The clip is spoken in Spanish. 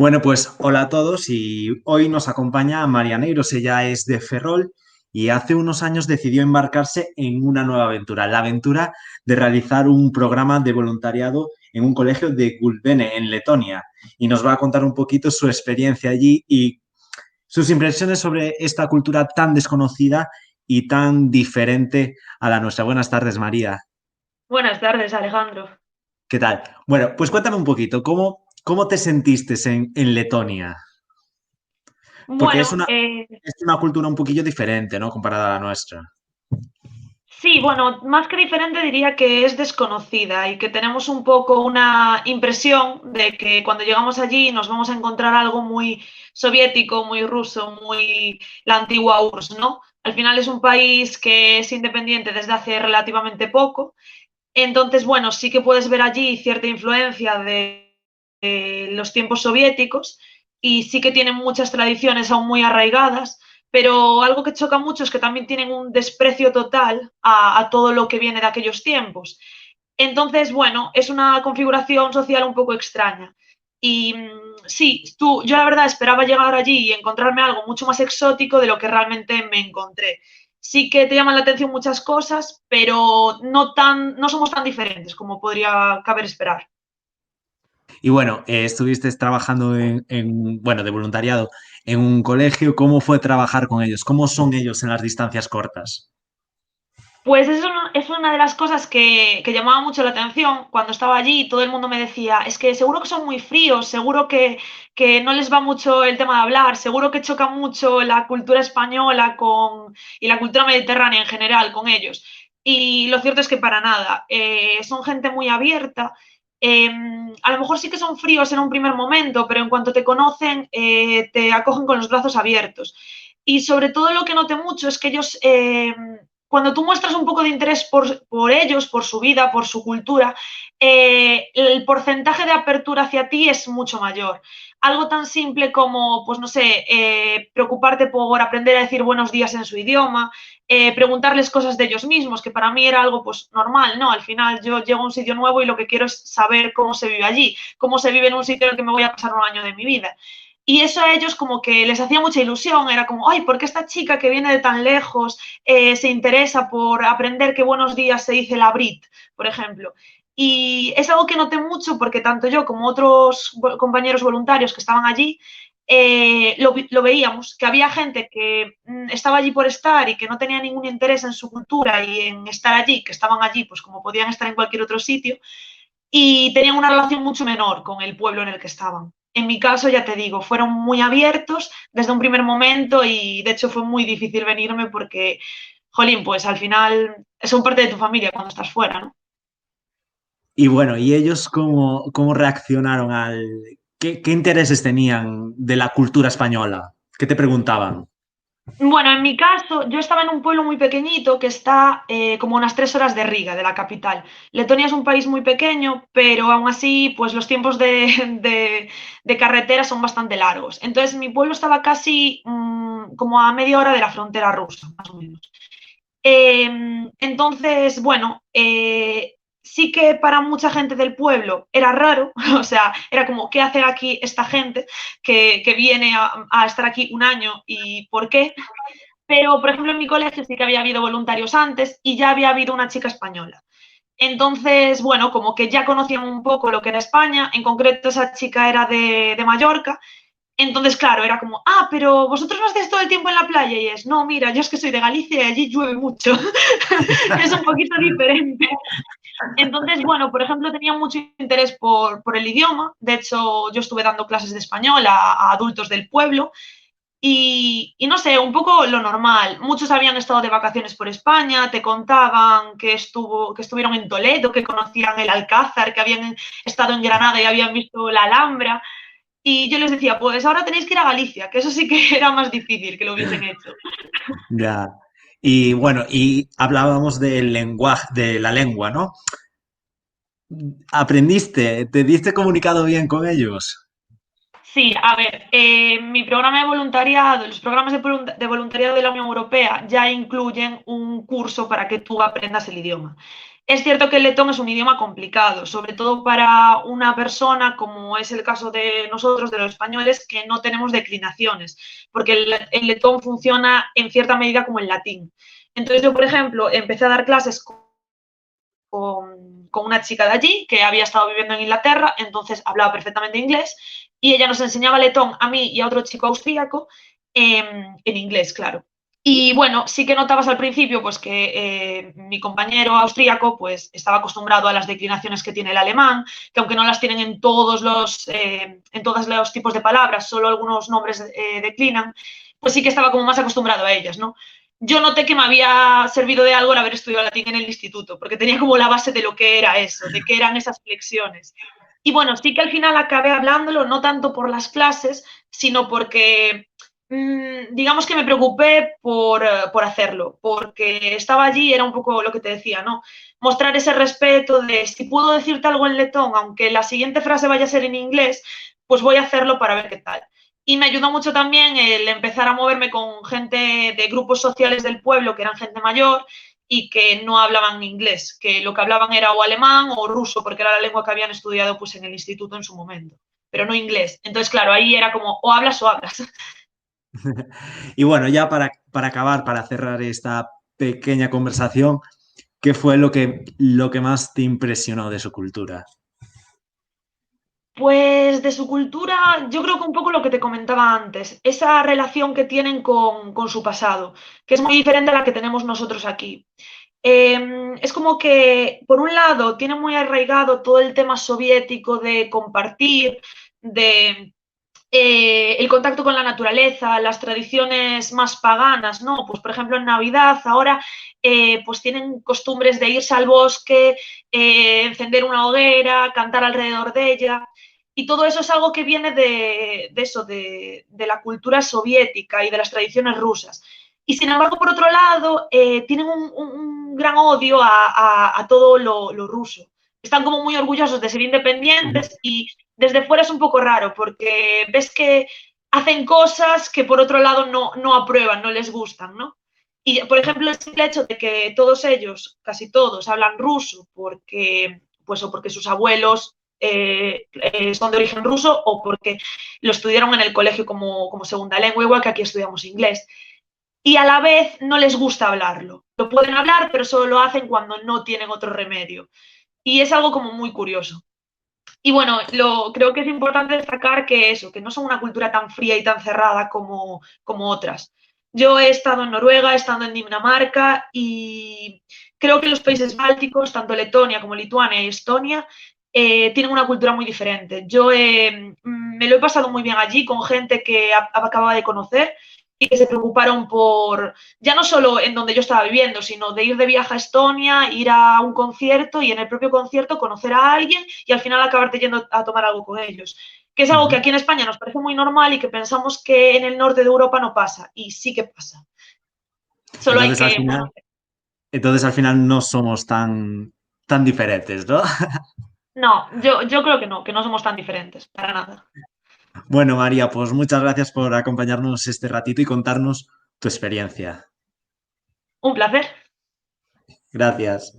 Bueno, pues hola a todos y hoy nos acompaña María Negros. Ella es de Ferrol y hace unos años decidió embarcarse en una nueva aventura, la aventura de realizar un programa de voluntariado en un colegio de Gulbene, en Letonia. Y nos va a contar un poquito su experiencia allí y sus impresiones sobre esta cultura tan desconocida y tan diferente a la nuestra. Buenas tardes, María. Buenas tardes, Alejandro. ¿Qué tal? Bueno, pues cuéntame un poquito, ¿cómo te sentiste en Letonia? Porque Bueno, es una cultura un poquillo diferente, ¿no? Comparada a la nuestra. sí, bueno, más que diferente diría que es desconocida y que tenemos un poco una impresión de que cuando llegamos allí nos vamos a encontrar algo muy soviético, muy ruso, muy la antigua URSS, ¿no? Al final es un país que es independiente desde hace relativamente poco. Entonces, bueno, sí que puedes ver allí cierta influencia de los tiempos soviéticos y sí que tienen muchas tradiciones aún muy arraigadas, pero algo que choca mucho es que también tienen un desprecio total a todo lo que viene de aquellos tiempos. Entonces, bueno, es una configuración social un poco extraña. Y sí, yo la verdad esperaba llegar allí y encontrarme algo mucho más exótico de lo que realmente me encontré. Sí que te llaman la atención muchas cosas, pero no somos tan diferentes como podría caber esperar. Y bueno, estuviste trabajando bueno, de voluntariado en un colegio. ¿Cómo fue trabajar con ellos? ¿Cómo son ellos en las distancias cortas? Pues eso es una de las cosas que llamaba mucho la atención cuando estaba allí y todo el mundo me decía, es que seguro que son muy fríos, seguro que no les va mucho el tema de hablar, seguro que choca mucho la cultura española y la cultura mediterránea en general con ellos. Y lo cierto es que para nada, son gente muy abierta. eh, a lo mejor sí que son fríos en un primer momento, pero en cuanto te conocen, te acogen con los brazos abiertos. Y sobre todo lo que noté mucho es que ellos cuando tú muestras un poco de interés por ellos, por su vida, por su cultura, el porcentaje de apertura hacia ti es mucho mayor. Algo tan simple como, pues no sé, preocuparte por aprender a decir buenos días en su idioma, preguntarles cosas de ellos mismos, que para mí era algo pues normal, ¿no? Al final yo llego a un sitio nuevo y lo que quiero es saber cómo se vive allí, cómo se vive en un sitio en el que me voy a pasar un año de mi vida. Y eso a ellos como que les hacía mucha ilusión, era como, ay, ¿por qué esta chica que viene de tan lejos se interesa por aprender qué buenos días se dice la Brit, por ejemplo? Y es algo que noté mucho porque tanto yo como otros compañeros voluntarios que estaban allí, lo veíamos, que había gente que estaba allí por estar y que no tenía ningún interés en su cultura y en estar allí, que estaban allí pues como podían estar en cualquier otro sitio, y tenían una relación mucho menor con el pueblo en el que estaban. En mi caso, ya te digo, fueron muy abiertos desde un primer momento y de hecho fue muy difícil venirme porque, jolín, pues al final son parte de tu familia cuando estás fuera, ¿no? Y bueno, ¿y ellos cómo reaccionaron qué intereses tenían de la cultura española? ¿Qué te preguntaban? Bueno, en mi caso, yo estaba en un pueblo muy pequeñito que está como unas 3 horas de Riga, de la capital. Letonia es un país muy pequeño, pero aún así, pues los tiempos de carretera son bastante largos. Entonces, mi pueblo estaba casi como a media hora de la frontera rusa, más o menos. Entonces, bueno, sí que para mucha gente del pueblo era raro, o sea, era como, ¿qué hace aquí esta gente que viene a estar aquí un año y por qué? Pero, por ejemplo, en mi colegio sí que había habido voluntarios antes y ya había habido una chica española. Entonces, bueno, como que ya conocían un poco lo que era España, en concreto esa chica era de Mallorca, entonces, claro, era como, ah, pero vosotros no estáis todo el tiempo en la playa y es, no, mira, yo es que soy de Galicia y allí llueve mucho, es un poquito diferente. Entonces, bueno, por ejemplo, tenía mucho interés por el idioma, de hecho, yo estuve dando clases de español a adultos del pueblo y no sé, un poco lo normal. Muchos habían estado de vacaciones por España, te contaban que estuvieron en Toledo, que conocían el Alcázar, que habían estado en Granada y habían visto la Alhambra. Y yo les decía, pues ahora tenéis que ir a Galicia, que eso sí que era más difícil que lo hubiesen hecho. Ya. Y bueno, y hablábamos del lenguaje, de la lengua, ¿no? ¿Aprendiste? ¿Te diste comunicado bien con ellos? Sí, a ver, mi programa de voluntariado, los programas de voluntariado de la Unión Europea ya incluyen un curso para que tú aprendas el idioma. Es cierto que el letón es un idioma complicado, sobre todo para una persona, como es el caso de nosotros, de los españoles, que no tenemos declinaciones, porque el letón funciona en cierta medida como el latín. Entonces yo, por ejemplo, empecé a dar clases con una chica de allí que había estado viviendo en Inglaterra, entonces hablaba perfectamente inglés y ella nos enseñaba letón a mí y a otro chico austríaco en inglés, claro. Y bueno, sí que notabas al principio pues que mi compañero austríaco pues estaba acostumbrado a las declinaciones que tiene el alemán, que aunque no las tienen en todos los tipos de palabras, solo algunos nombres declinan, pues sí que estaba como más acostumbrado a ellas, ¿no? Yo noté que me había servido de algo el haber estudiado latín en el instituto, porque tenía como la base de lo que era eso, de qué eran esas flexiones. Y bueno, sí que al final acabé hablándolo, no tanto por las clases, sino porque, digamos que me preocupé por hacerlo, porque estaba allí, era un poco lo que te decía, ¿no? Mostrar ese respeto de si puedo decirte algo en letón, aunque la siguiente frase vaya a ser en inglés, pues voy a hacerlo para ver qué tal. Y me ayudó mucho también el empezar a moverme con gente de grupos sociales del pueblo, que eran gente mayor y que no hablaban inglés, que lo que hablaban era o alemán o ruso, porque era la lengua que habían estudiado pues, en el instituto en su momento, pero no inglés. Entonces, claro, ahí era como o hablas o hablas. Y bueno, ya para acabar, para cerrar esta pequeña conversación, ¿qué fue lo que más te impresionó de su cultura? Pues de su cultura, yo creo que un poco lo que te comentaba antes, esa relación que tienen con su pasado, que es muy diferente a la que tenemos nosotros aquí. Es como que, por un lado, tiene muy arraigado todo el tema soviético de compartir, de el contacto con la naturaleza, las tradiciones más paganas, ¿no? Pues, por ejemplo, en Navidad ahora pues tienen costumbres de irse al bosque, encender una hoguera, cantar alrededor de ella. Y todo eso es algo que viene de eso, de la cultura soviética y de las tradiciones rusas. Y sin embargo, por otro lado, tienen un gran odio a todo lo ruso. Están como muy orgullosos de ser independientes y desde fuera es un poco raro porque ves que hacen cosas que por otro lado no aprueban, no les gustan, ¿no? Y, por ejemplo, el simple hecho de que todos ellos, casi todos, hablan ruso porque, pues, o porque sus abuelos son de origen ruso o porque lo estudiaron en el colegio como segunda lengua, igual que aquí estudiamos inglés. Y a la vez no les gusta hablarlo. Lo pueden hablar, pero solo lo hacen cuando no tienen otro remedio. Y es algo como muy curioso. Y bueno, creo que es importante destacar que eso, que no son una cultura tan fría y tan cerrada como otras. Yo he estado en Noruega, he estado en Dinamarca y creo que los países bálticos, tanto Letonia como Lituania y Estonia, tienen una cultura muy diferente. Me lo he pasado muy bien allí con gente que acababa de conocer y que se preocuparon por, ya no solo en donde yo estaba viviendo, sino de ir de viaje a Estonia, ir a un concierto y en el propio concierto conocer a alguien y al final acabarte yendo a tomar algo con ellos. Que es algo que Ujú. aquí en España nos parece muy normal y que pensamos que en el norte de Europa no pasa. Y sí que pasa. Solo hay Entonces al que, final, bueno, entonces al final no somos tan diferentes, ¿no? no, yo creo que no somos tan diferentes, para nada. Bueno, María, pues muchas gracias por acompañarnos este ratito y contarnos tu experiencia. Un placer. Gracias.